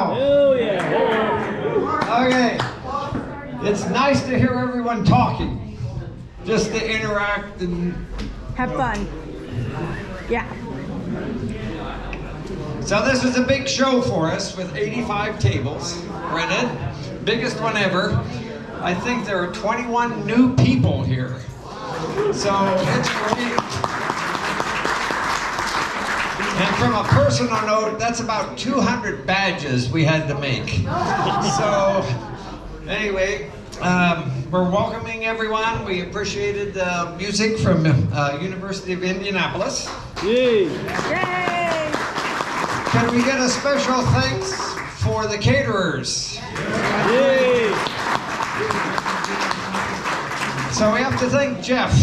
now. Oh yeah. Okay. It's nice to hear everyone talking. Just to interact and have fun. Yeah. So this is a big show for us with 85 tables rented. Biggest one ever. I think there are 21 new people here. So it's great. And from a personal note, that's about 200 badges we had to make. So anyway, we're welcoming everyone. We appreciated the music from University of Indianapolis. Yay! Yay! Can we get a special thanks for the caterers? Yay! So we have to thank Jeff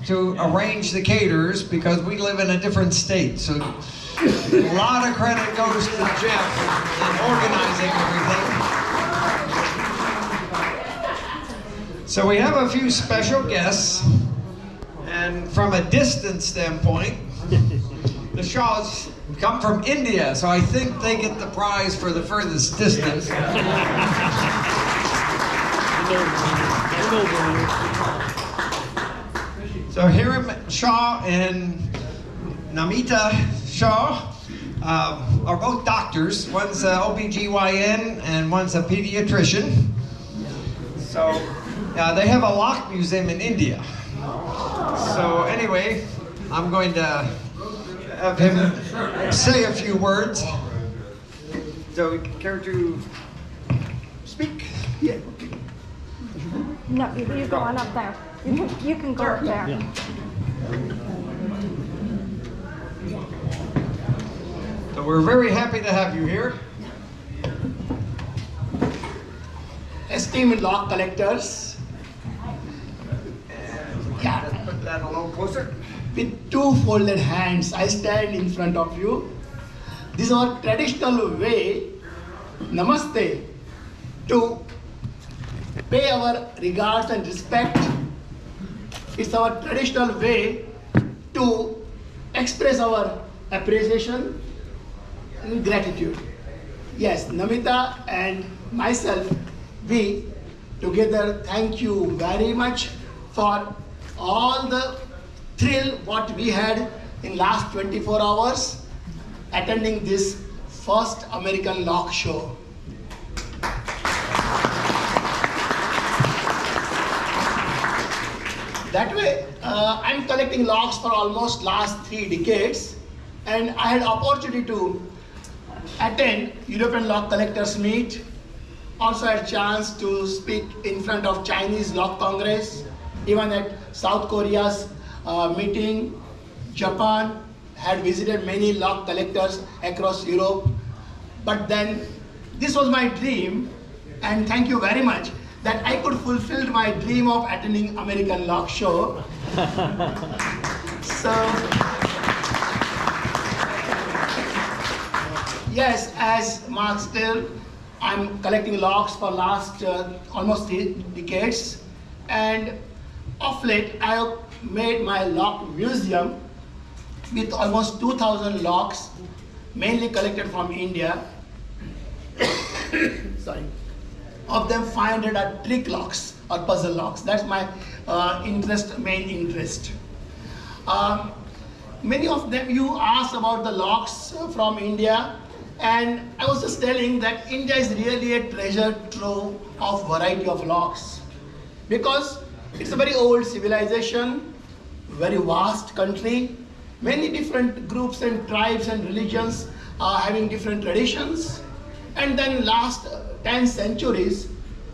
to arrange the caterers because we live in a different state. So a lot of credit goes to Jeff in organizing everything. So we have a few special guests, and from a distance standpoint, the Shaws come from India, so I think they get the prize for the furthest distance. So Hiram Shah and Namita Shah are both doctors. One's a OBGYN and one's a pediatrician. So they have a lock museum in India. So anyway, I'm going to have him say a few words. So care to speak? Yeah. No, you go on up there. You can go up there. Yeah. So we're very happy to have you here. Esteemed lock collectors, Let's put that a little closer. with two folded hands, I stand in front of you. This is our traditional way, namaste, to pay our regards and respect. It's our traditional way to express our appreciation and gratitude. Yes, Namita and myself, we together thank you very much for all the thrill what we had in last 24 hours attending this first American lock show. That way, I'm collecting locks for almost last 3 decades, and I had opportunity to attend European Lock Collectors Meet, also had chance to speak in front of Chinese Lock Congress, even at South Korea's meeting, Japan, had visited many lock collectors across Europe. But then, this was my dream, and thank you very much, that I could fulfill my dream of attending American Lock Show. So, yes, as Mark still, I'm collecting locks for last almost 3 decades, and of late I have made my lock museum with almost 2,000 locks, mainly collected from India. Sorry. Of them, 500 are trick locks or puzzle locks. That's my main interest. Many of them you asked about the locks from India, and I was just telling that India is really a treasure trove of variety of locks, because it's a very old civilization, very vast country, many different groups and tribes and religions having different traditions. And then last 10 centuries,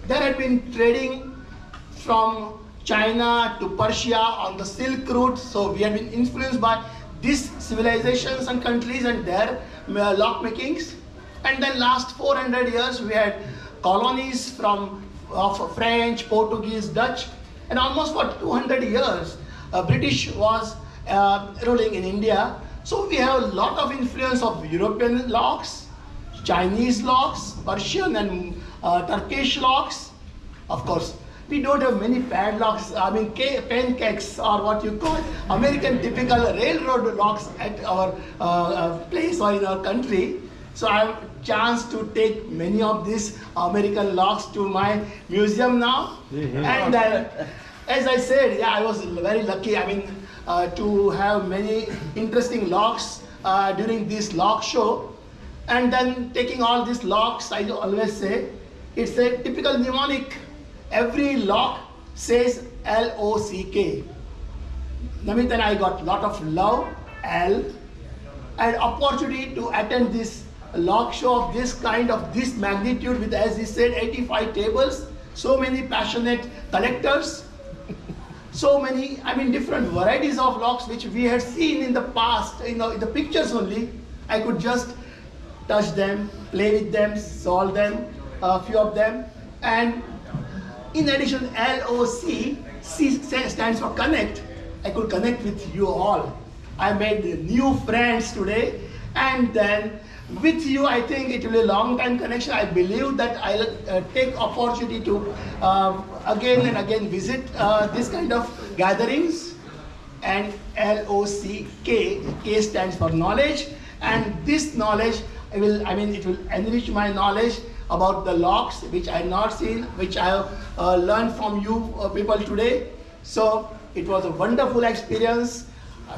there had been trading from China to Persia on the Silk Route. So we have been influenced by these civilizations and countries and their lock makings. And then last 400 years, we had colonies of French, Portuguese, Dutch, and almost for 200 years, British was ruling in India. So we have a lot of influence of European locks, Chinese locks, Persian and Turkish locks. Of course, we don't have many padlocks, pancakes, or what you call American typical railroad locks at our place or in our country. So I have chance to take many of these American locks to my museum now. And then, as I said, yeah, I was very lucky. I mean, to have many interesting locks during this lock show. And then taking all these locks, I always say, it's a typical mnemonic. Every lock says L-O-C-K. Namit and I got a lot of love, L, and opportunity to attend this lock show of this kind, of this magnitude with, as he said, 85 tables, so many passionate collectors, so many, I mean, different varieties of locks which we had seen in the past, in the pictures only. I could just touch them, play with them, solve them, a few of them. And in addition, L-O-C, C stands for connect. I could connect with you all. I made new friends today, and then with you, I think it will be a long time connection. I believe that I'll take opportunity to again and again visit this kind of gatherings. And L-O-C-K, K stands for knowledge, and this knowledge, it will enrich my knowledge about the locks which I have not seen, which I have learned from you people today. So it was a wonderful experience.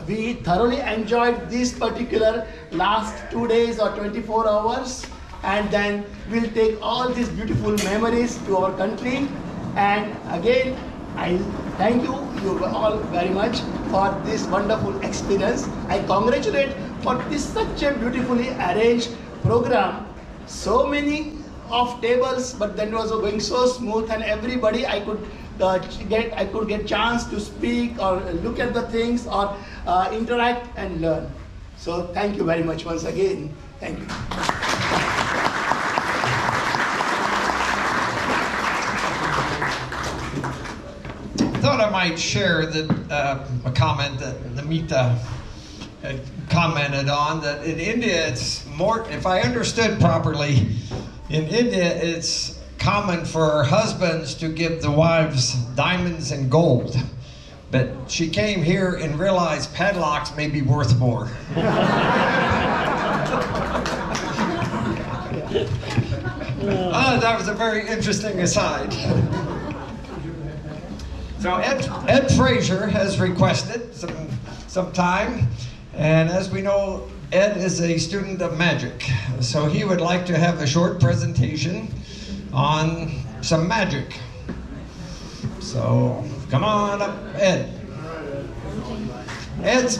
We thoroughly enjoyed this particular last 2 days or 24 hours, and then we'll take all these beautiful memories to our country. And again, I thank you all very much for this wonderful experience. I congratulate for this such a beautifully arranged program. So many of tables, but then it was going so smooth, and everybody I could get chance to speak or look at the things or interact and learn. So thank you very much once again. Thank you. Thought I might share that a comment that Namita had commented on, that in India it's more, if I understood properly, in India it's common for husbands to give the wives diamonds and gold. But she came here and realized padlocks may be worth more. That was a very interesting aside. So Ed Fraser has requested some time, and as we know, Ed is a student of magic, so he would like to have a short presentation on some magic. So come on up, Ed. Ed's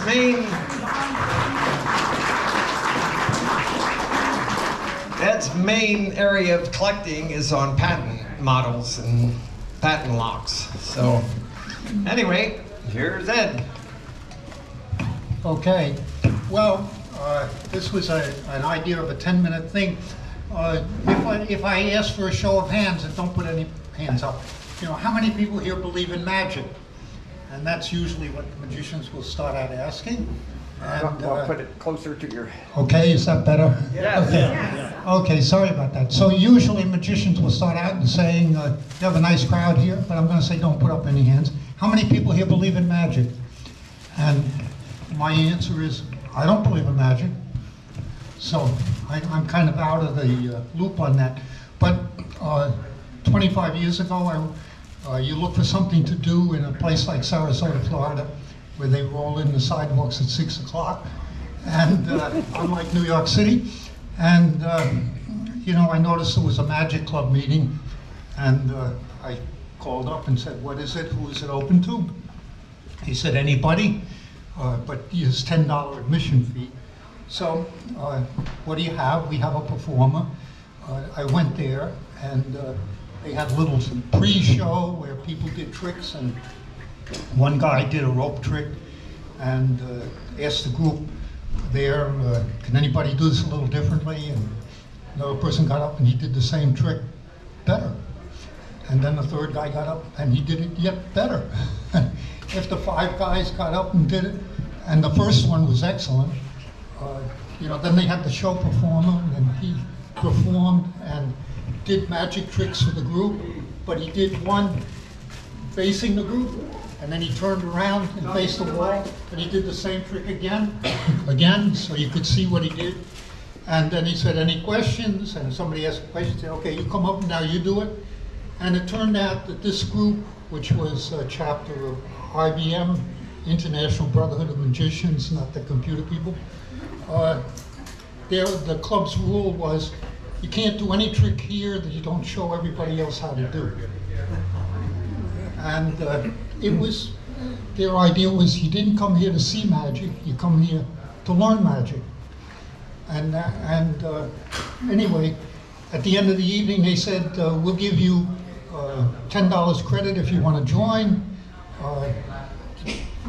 main area of collecting is on patent models and patent locks. So anyway, here's Ed. Okay, well, this was an idea of a 10-minute thing. If I ask for a show of hands, and don't put any hands up, you know, how many people here believe in magic? And that's usually what magicians will start out asking. And, I'll put it closer to your head. Okay, is that better? Yes. Okay. Yes. Okay, sorry about that. So usually magicians will start out and saying, you have a nice crowd here, but I'm going to say don't put up any hands. How many people here believe in magic? And my answer is, I don't believe in magic. So I'm kind of out of the loop on that. But 25 years ago, you look for something to do in a place like Sarasota, Florida, where they roll in the sidewalks at 6 o'clock, and unlike New York City. And you know, I noticed there was a magic club meeting, and I called up and said, what is it? Who is it open to? He said, anybody, but it's $10 admission fee. So what do you have? We have a performer. I went there, and they had a little pre-show where people did tricks, and one guy did a rope trick and asked the group there, can anybody do this a little differently? And another person got up and he did the same trick better. And then the third guy got up and he did it yet better. After 5 guys got up and did it, and the first one was excellent, you know, then they had the show performer, and he performed and did magic tricks for the group, but he did one facing the group, and then he turned around and faced the wall, and he did the same trick again, so you could see what he did. And then he said, any questions? And somebody asked a question, he said, okay, you come up now, you do it. And it turned out that this group, which was a chapter of IBM, International Brotherhood of Magicians, not the computer people, the club's rule was, you can't do any trick here that you don't show everybody else how to do. And their idea was, you didn't come here to see magic, you come here to learn magic. And anyway, at the end of the evening, they said, we'll give you $10 credit if you want to join.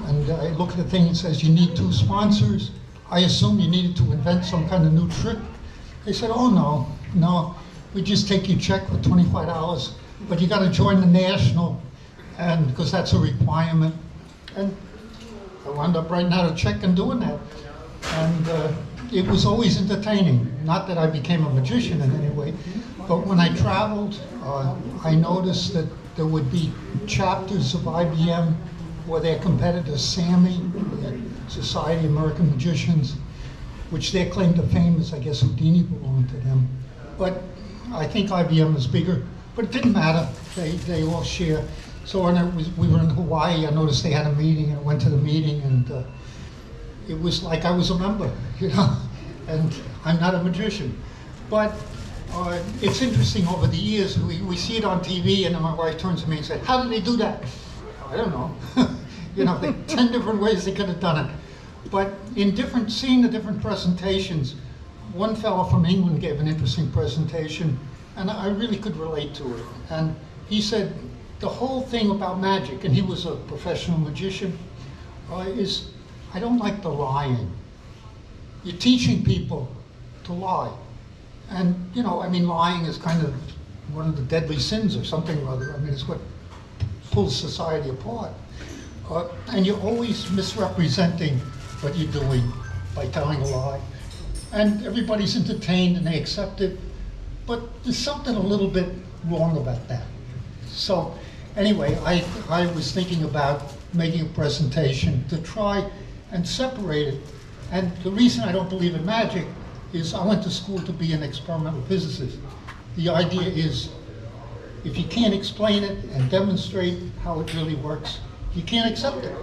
And I look at the thing, it says you need 2 sponsors. I assumed you needed to invent some kind of new trick. They said, oh no, we just take your check for $25, but you got to join the national, and because that's a requirement. And I wound up writing out a check and doing that. And it was always entertaining. Not that I became a magician in any way, but when I traveled, I noticed that there would be chapters of IBM or their competitors, SAMI, the Society of American Magicians, which their claim to fame is, I guess, Houdini belonged to them. But I think IBM is bigger, but it didn't matter. They all share. So when we were in Hawaii, I noticed they had a meeting, and I went to the meeting, and it was like I was a member, you know, and I'm not a magician. But it's interesting over the years, we see it on TV, and then my wife turns to me and said, how did they do that? I don't know. You know, 10 different ways they could have done it. But seeing the different presentations, one fellow from England gave an interesting presentation, and I really could relate to it. And he said, the whole thing about magic, and he was a professional magician, is I don't like the lying. You're teaching people to lie. And, you know, I mean, lying is kind of one of the deadly sins or something or other. I mean, it's what pulls society apart. And you're always misrepresenting what you're doing by telling a lie. And everybody's entertained and they accept it, but there's something a little bit wrong about that. So anyway, I was thinking about making a presentation to try and separate it. And the reason I don't believe in magic is I went to school to be an experimental physicist. The idea is, if you can't explain it and demonstrate how it really works, you can't accept it.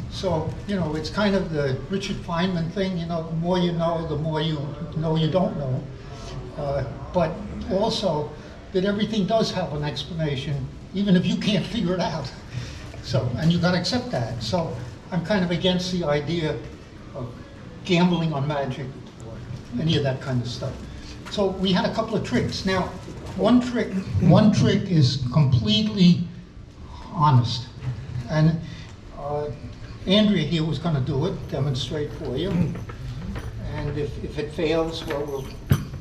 So, you know, it's kind of the Richard Feynman thing, you know, the more you know you don't know. But also that everything does have an explanation, even if you can't figure it out. So, and you gotta accept that. So I'm kind of against the idea of gambling on magic or any of that kind of stuff. So we had a couple of tricks. Now, one trick is completely honest. And Andrea here was going to do it, demonstrate for you. And if it fails, well,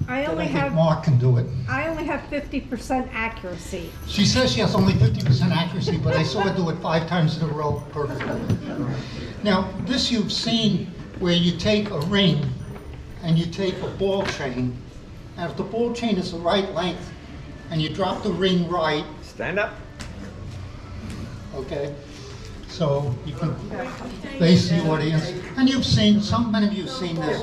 I think Mark can do it. I only have 50% accuracy. She says she has only 50% accuracy, but I saw her do it 5 times in a row perfectly. Now, this you've seen where you take a ring and you take a ball chain. And if the ball chain is the right length and you drop the ring right. Stand up. Okay. So you can face the audience. And you've seen, many of you have seen this.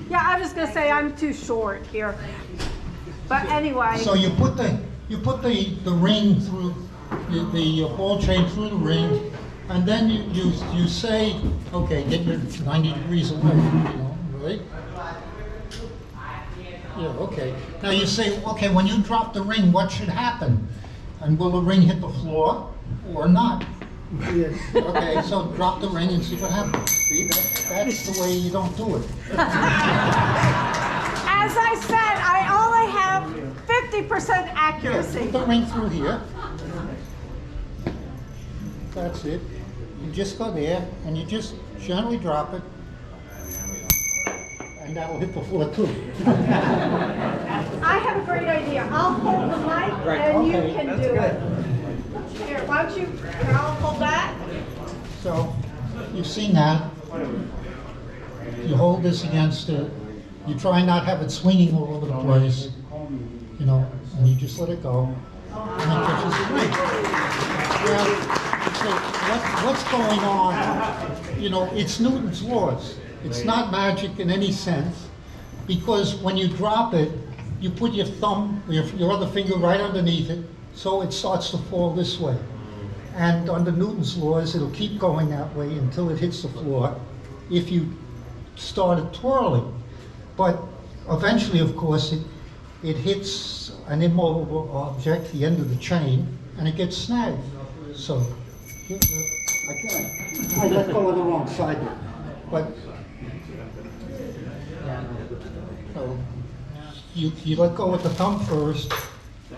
Yeah, I was gonna say I'm too short here. But anyway. So you put the ring through the ball chain through the ring, and then you say, okay, get your 90 degrees away, you know, right? Yeah, okay. Now you say, okay, when you drop the ring, what should happen? And will the ring hit the floor or not? Yes. Okay, so drop the ring and see what happens. See, that's the way you don't do it. As I said, I only have 50% accuracy. Yeah, put the ring through here. That's it. You just go there and you just gently drop it. And that'll hit the floor too. I have a great idea. I'll hold the mic and you can do it. Here, why don't you, I'll hold that. So, you've seen that. You hold this against it. You try not have it swinging all over the place, you know, and you just let it go. And it catches the ring. Well, so what's going on, you know, it's Newton's laws. It's not magic in any sense, because when you drop it, you put your thumb, your other finger right underneath it, so it starts to fall this way. And under Newton's laws, it'll keep going that way until it hits the floor if you started twirling. But eventually, of course, it hits an immovable object, the end of the chain, and it gets snagged. So, I let go of the wrong side there. But, so, you let go with the thumb first,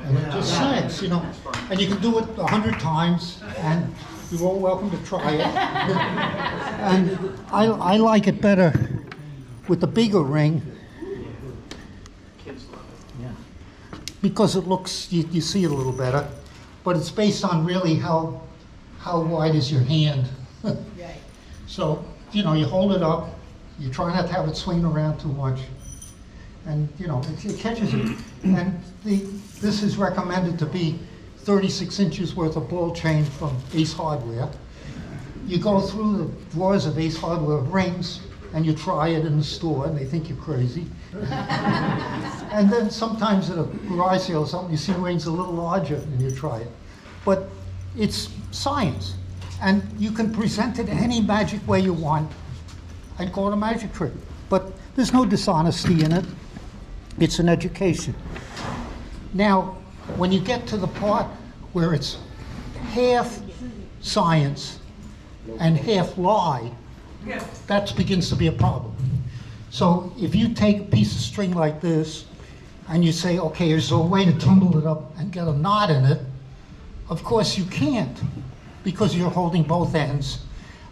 and it just snags, you know. And you can do it 100 times, and you're all welcome to try it. And I like it better with the bigger ring, because it looks, you see it a little better, but it's based on really how wide is your hand. So, you know, you hold it up, you try not to have it swing around too much, and, you know, it catches it. And this is recommended to be 36 inches worth of ball chain from Ace Hardware. You go through the drawers of Ace Hardware rings, and you try it in the store, and they think you're crazy. And then sometimes at a garage sale or something, you see rings a little larger, and you try it. But it's science, and you can present it any magic way you want and call it a magic trick. But there's no dishonesty in it. It's an education. Now, when you get to the part where it's half science and half lie, that begins to be a problem. So if you take a piece of string like this and you say, okay, there's a way to tumble it up and get a knot in it, of course you can't, because you're holding both ends,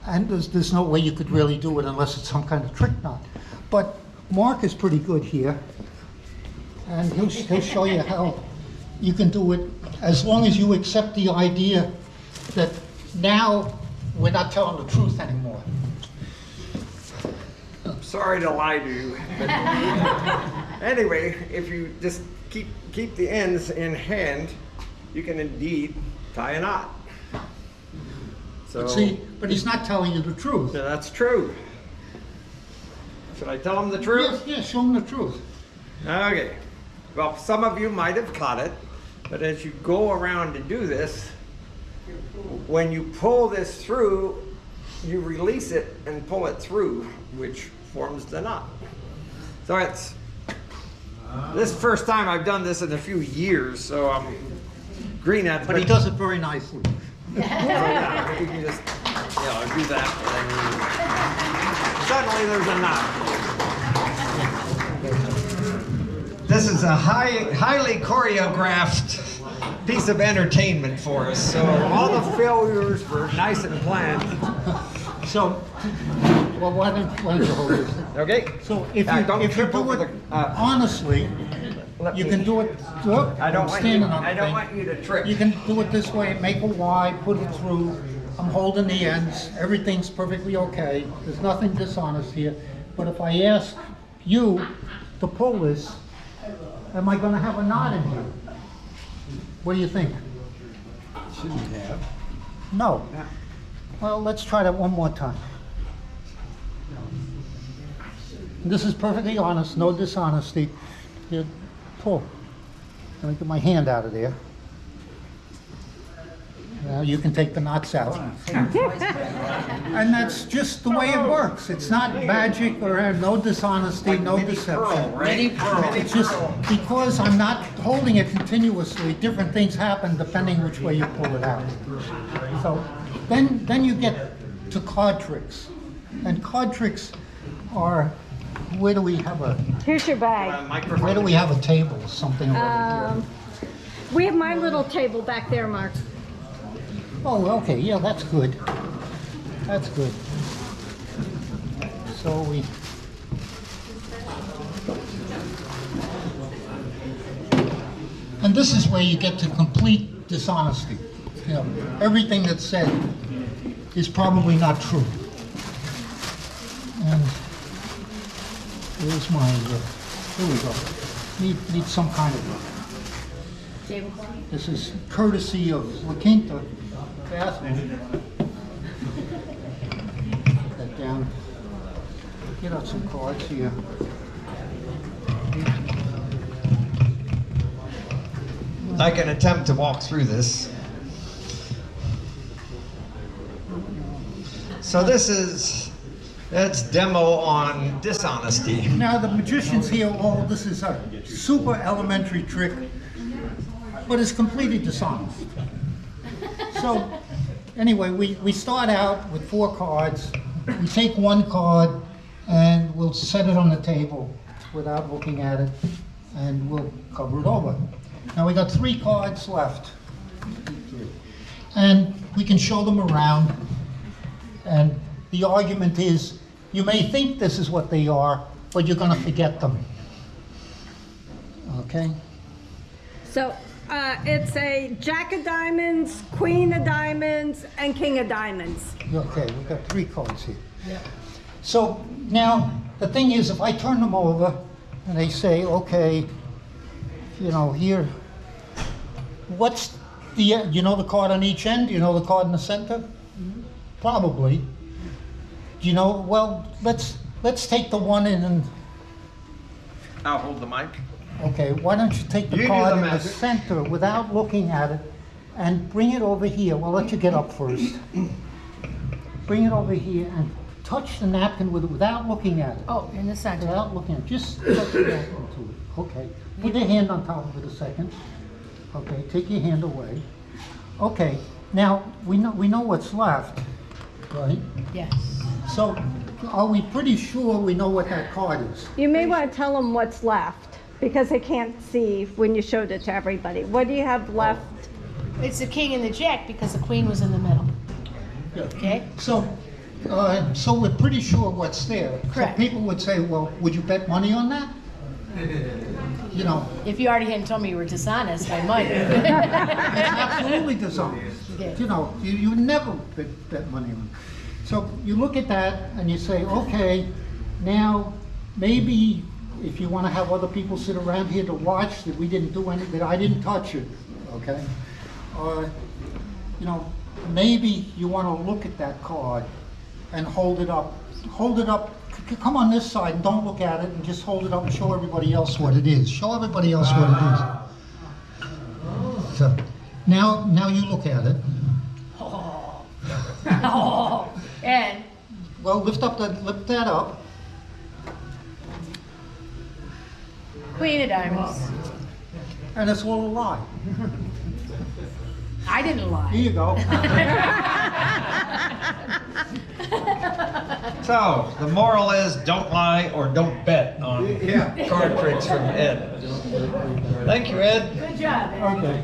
and there's no way you could really do it unless it's some kind of trick knot. But Mark is pretty good here, and he'll show you how you can do it, as long as you accept the idea that now we're not telling the truth anymore. Sorry to lie to you. But anyway, if you just keep the ends in hand, you can indeed tie a knot. So, but he's not telling you the truth. Yeah, that's true. Should I tell him the truth? Yes, show him the truth. Okay. Well, some of you might have caught it, but as you go around to do this, when you pull this through, you release it and pull it through, which forms the knot. So it's this first time I've done this in a few years, so I'm green at it. But he does it very nicely. So yeah, you can just, do that, and suddenly there's a knot. This is a highly choreographed piece of entertainment for us. So all the failures were nice and planned. So, well, why don't you hold this? Okay. So if you do it honestly, you can do it. Look, I don't want you to trip. You can do it this way. Make a Y, put it through. I'm holding the ends. Everything's perfectly okay. There's nothing dishonest here. But if I ask you to pull this, am I going to have a knot in here? What do you think? Shouldn't have. No. Well, let's try that one more time. This is perfectly honest, no dishonesty. Here, pull. Let me get my hand out of there. Now you can take the knots out. And that's just the way it works. It's not magic or no dishonesty, no deception. It's just because I'm not holding it continuously, different things happen depending which way you pull it out. So then you get to card tricks. And card tricks are, where do we have a... Here's your bag. Where do we have a table, something over here? We have my little table back there, Mark. Oh, okay, yeah, that's good. That's good. So we... And this is where you get to complete dishonesty. You know, everything that's said is probably not true. And where's my, here we go. Need some kind of, this is courtesy of La Quinta. Fast one. Put that down. Get out some cards here. I can attempt to walk through this. So that's demo on dishonesty. Now the magicians here, oh, this is a super elementary trick, but it's completely dishonest. So anyway, we start out with 4 cards. We take one card and we'll set it on the table without looking at it, and we'll cover it over. Now we got 3 cards left, and we can show them around. And the argument is, you may think this is what they are, but you're going to forget them. Okay? So it's a Jack of Diamonds, Queen of Diamonds, and King of Diamonds. Okay, we've got 3 cards here. Yeah. So now the thing is, if I turn them over and they say, okay, you know, here, what's the, you know the card on each end? Do you know the card in the center? Mm-hmm. Probably. Do you know, well, let's take the one in and, I'll hold the mic. okay, why don't you take the You do card the in the magic. center without looking at it and bring it over here. We'll let you get up first. Bring it over here and touch the napkin with it without looking at it. Oh, in the center. Without looking at it, just touch the napkin to it. Okay, put your hand on top of it a second. Okay, take your hand away. Okay, now we know what's left, right? Yes. So are we pretty sure we know what that card is? You may want to tell them what's left, because they can't see when you showed it to everybody. What do you have left? It's the king and the jack because the queen was in the middle. Okay? So we're pretty sure what's there. Correct. So people would say, well, would you bet money on that? You know, If you already hadn't told me you were dishonest, I might. it's absolutely dishonest. Yeah. You know, you never bet money on it. So you look at that and you say, okay, now maybe if you want to have other people sit around here to watch that we didn't do anything, that I didn't touch it, okay? Or, you know, maybe you want to look at that card and hold it up. Hold it up. Come on this side and don't look at it, and just hold it up and show everybody else what it is. Show everybody else what it is. So now you look at it. Oh, and Well, lift that up. queen of diamonds. And it's all a lie. I didn't Here lie. you go. So the moral is, don't lie or don't bet on card tricks from Ed. Thank you, Ed. Good job, Ed. Okay.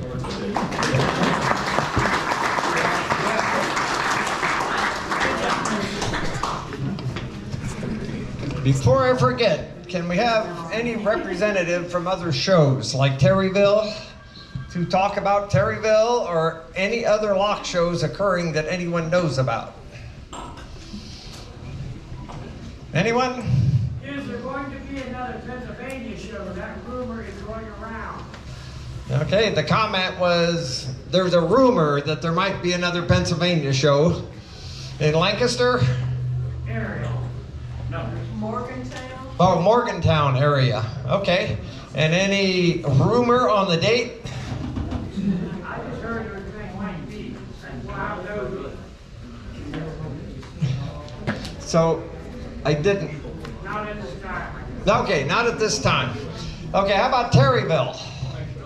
Before I forget, can we have any representative from other shows like Terryville to talk about Terryville or any other lock shows occurring that anyone knows about? Anyone? Is there going to be another Pennsylvania show? That rumor is going around. Okay, the comment was there's a rumor that there might be another Pennsylvania show in Lancaster. Ariel. No. Oh, Morgantown area. Okay. And any rumor on the date? I just heard your thing might be. Wow, no. So, I didn't. Not at this time. Okay, not at this time. Okay, how about Terryville?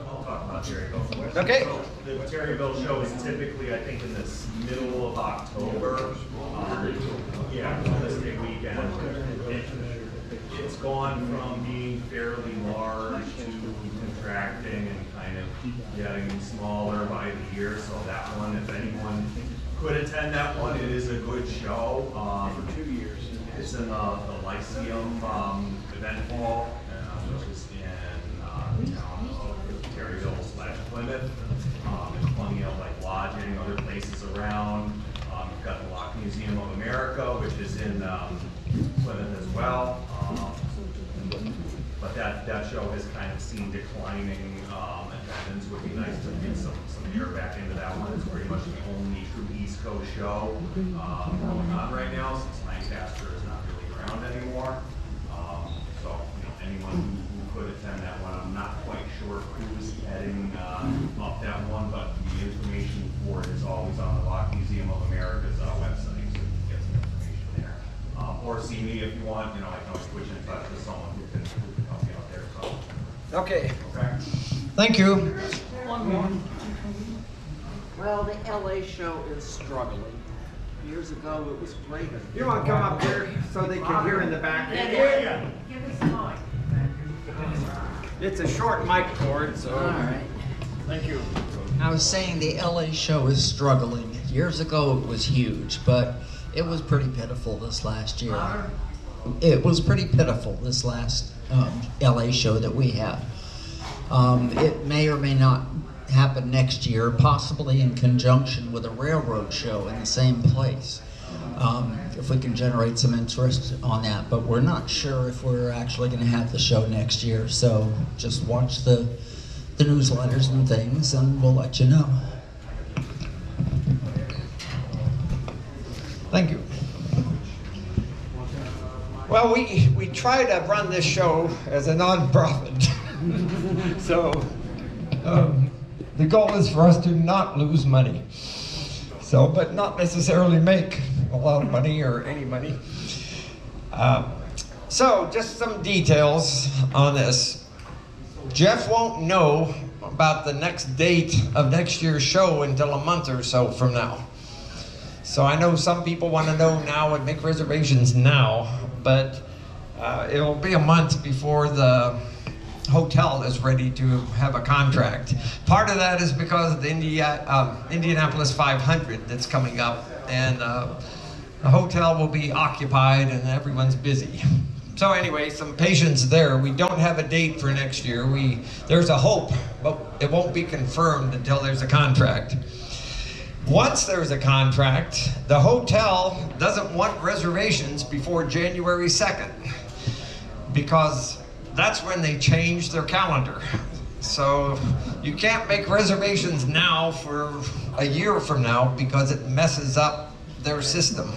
I'll talk about Terryville. Okay. So the Terryville show is typically, I think, in this middle of October. Yeah, this big weekend. It's gone from being fairly large to contracting and kind of getting smaller by the year. So that one, if anyone could attend that one, it is a good show. For 2 years. It's in the Lyceum event hall, which is in the town of Terryville/Plymouth. There's plenty of like lodging, other places around. You've got the Lock Museum of America, which is in Plymouth as well. But that show has kind of seen declining attendance. Would be nice to get some air back into that one. It's pretty pretty much the only true East Coast show going on right now, since Lancaster is not really around anymore. So, anyone who could attend that one, I'm not quite sure who's heading up that one, but the information for it is always on the Lock Museum of America's website, so you can get some information there. Or see me if you want. I can always put you in touch with someone who can help you out there. So. Okay. Okay. Thank you. One more. Well, the LA show is struggling. Years ago, it was great. You want to come up here so they can hear in the back? Give us a mic. It's a short mic cord, so. All right. Thank you. I was saying the LA show is struggling. Years ago, it was huge, but it was pretty pitiful this last year. It was pretty pitiful this last LA show that we had. It may or may not happen next year, possibly in conjunction with a railroad show in the same place. If we can generate some interest on that, but we're not sure if we're actually going to have the show next year. So just watch the newsletters and things, and we'll let you know. Thank you. Well, we try to run this show as a nonprofit. So the goal is for us to not lose money. So, but not necessarily make a lot of money or any money. So just some details on this. Jeff won't know about the next date of next year's show until a month or so from now. So I know some people want to know now and make reservations now, but it'll be a month before the hotel is ready to have a contract. Part of that is because of the Indianapolis 500 that's coming up, and the hotel will be occupied and everyone's busy. So anyway, some patience there. We don't have a date for next year. There's a hope, but it won't be confirmed until there's a contract. Once there's a contract, the hotel doesn't want reservations before January 2nd, because that's when they change their calendar. So you can't make reservations now for a year from now because it messes up their system.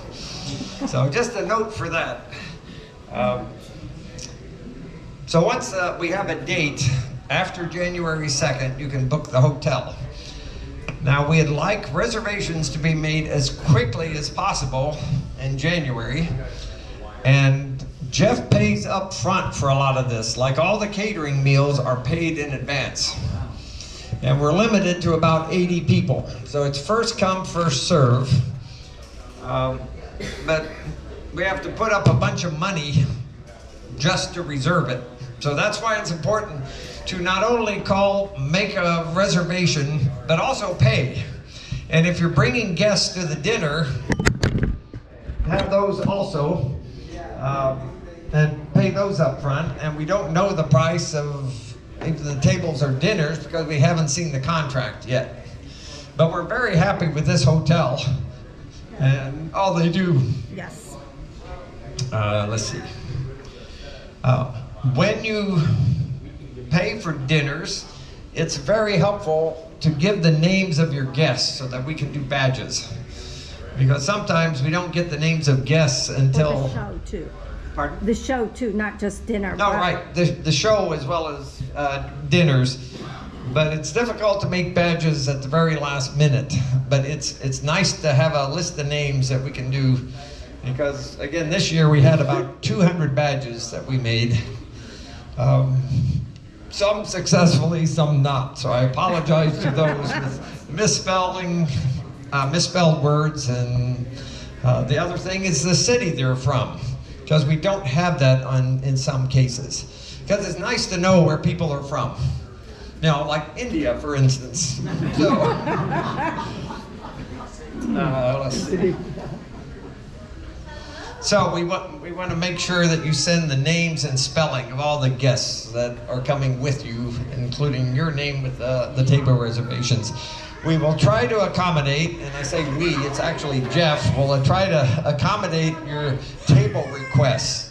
So just a note for that. So once we have a date, after January 2nd, you can book the hotel. Now, we'd like reservations to be made as quickly as possible in January, and Jeff pays up front for a lot of this. Like, all the catering meals are paid in advance. And we're limited to about 80 people. So it's first come, first serve. But we have to put up a bunch of money just to reserve it. So that's why it's important to not only make a reservation, but also pay. And if you're bringing guests to the dinner, have those also, and pay those up front. And we don't know the price of either the tables or dinners because we haven't seen the contract yet. But we're very happy with this hotel and all they do. Yes. Let's see. When you pay for dinners, it's very helpful to give the names of your guests so that we can do badges. Because sometimes we don't get the names of guests until... The show too. Pardon? The show too, not just dinner. No, right. The show as well as dinners. But it's difficult to make badges at the very last minute. But it's nice to have a list of names that we can do. Because, again, this year we had about 200 badges that we made. Some successfully, some not. So I apologize to those with misspelled words. And the other thing is the city they're from, because we don't have that in some cases. Because it's nice to know where people are from. You know, like India, for instance. So, let's see. So we want to make sure that you send the names and spelling of all the guests that are coming with you, including your name with the table reservations. We will try to accommodate, and I say we, it's actually Jeff, will try to accommodate your table requests.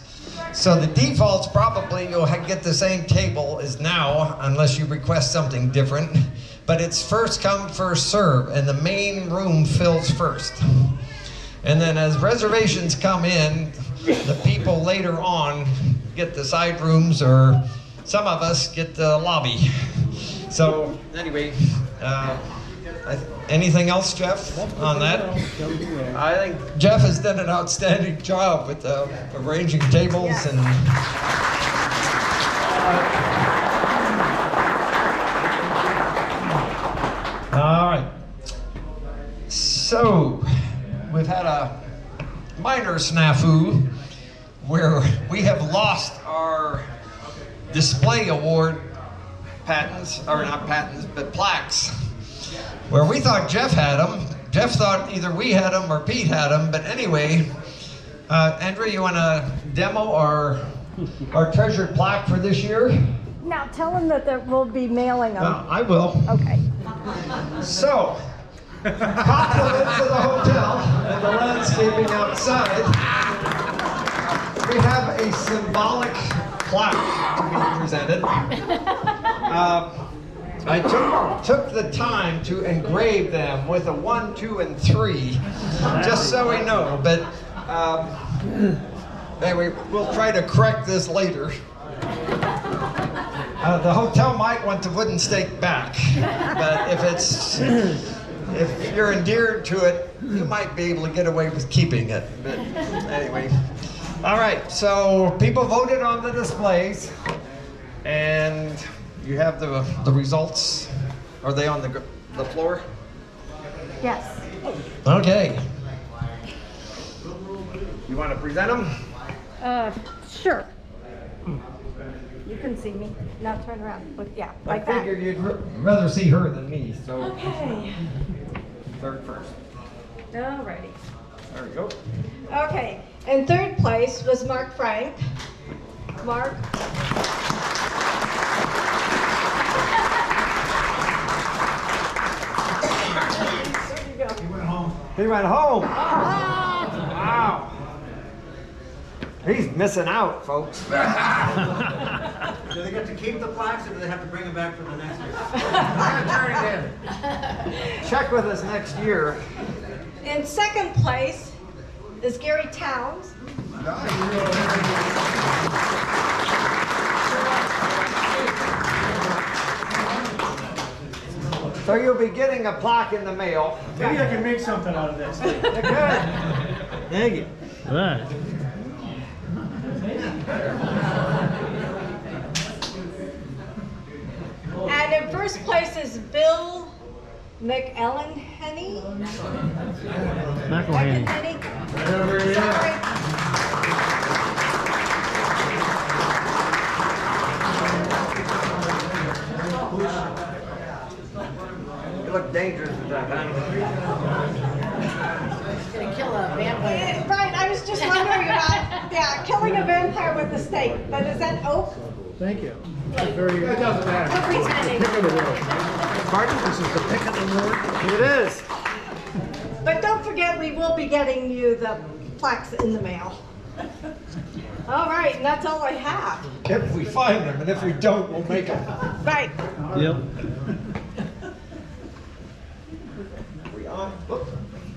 So the default's probably you'll get the same table as now, unless you request something different. but it's first come, first serve, and the main room fills first. And then as reservations come in, the people later on get the side rooms, or some of us get the lobby. So anyway, anything else, Jeff, on that? I think Jeff has done an outstanding job with arranging tables and. All right. So we've had a minor snafu where we have lost our display award patents, or not patents, but plaques, where we thought Jeff had them. Jeff thought either we had them or Pete had them, but anyway, Andrea, you want to demo our treasured plaque for this year? Now tell them that we'll be mailing them. I will. Okay. So, compliments of the hotel and the landscaping outside, we have a symbolic plaque to be presented. I took the time to engrave them with a 1, 2, and 3, just so we know. But anyway, we'll try to correct this later. The hotel might want the wooden stake back, but if you're endeared to it, you might be able to get away with keeping it. But anyway, all right. So people voted on the displays, and you have the results. Are they on the floor? Yes. Okay. You want to present them? Sure. You can see me. Now turn around. Look, yeah, like I that. figured you'd rather see her than me, so. Okay. Third first. Alrighty. There we go. Okay. In third place was Mark Frank. Mark. There you go. He went home. Wow. He's missing out, folks. Do they get to keep the plaques, or do they have to bring them back for the next year? I'm gonna turn it in. Check with us next year. In second place is Gary Towns. So you'll be getting a plaque in the mail. Maybe I can make something out of this. Good. Thank you. Right. And in first place is Bill McElhenny. McElhenny. Sorry. You look dangerous with that, huh? Gonna kill a vampire. Right, I was just wondering about, killing a vampire with a stake. But is that oak? Thank you. It doesn't matter. We're pretending. Pick of the word. Pardon? This is the pick of the word? It is. But don't forget, we will be getting you the plaques in the mail. All right, and that's all I have. If we find them, and if we don't, we'll make them. Right. Yep. We on? Whoop.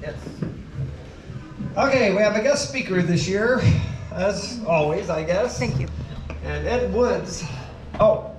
Yes. Okay, we have a guest speaker this year, as always, I guess. Thank you. And Ed Woods. Oh,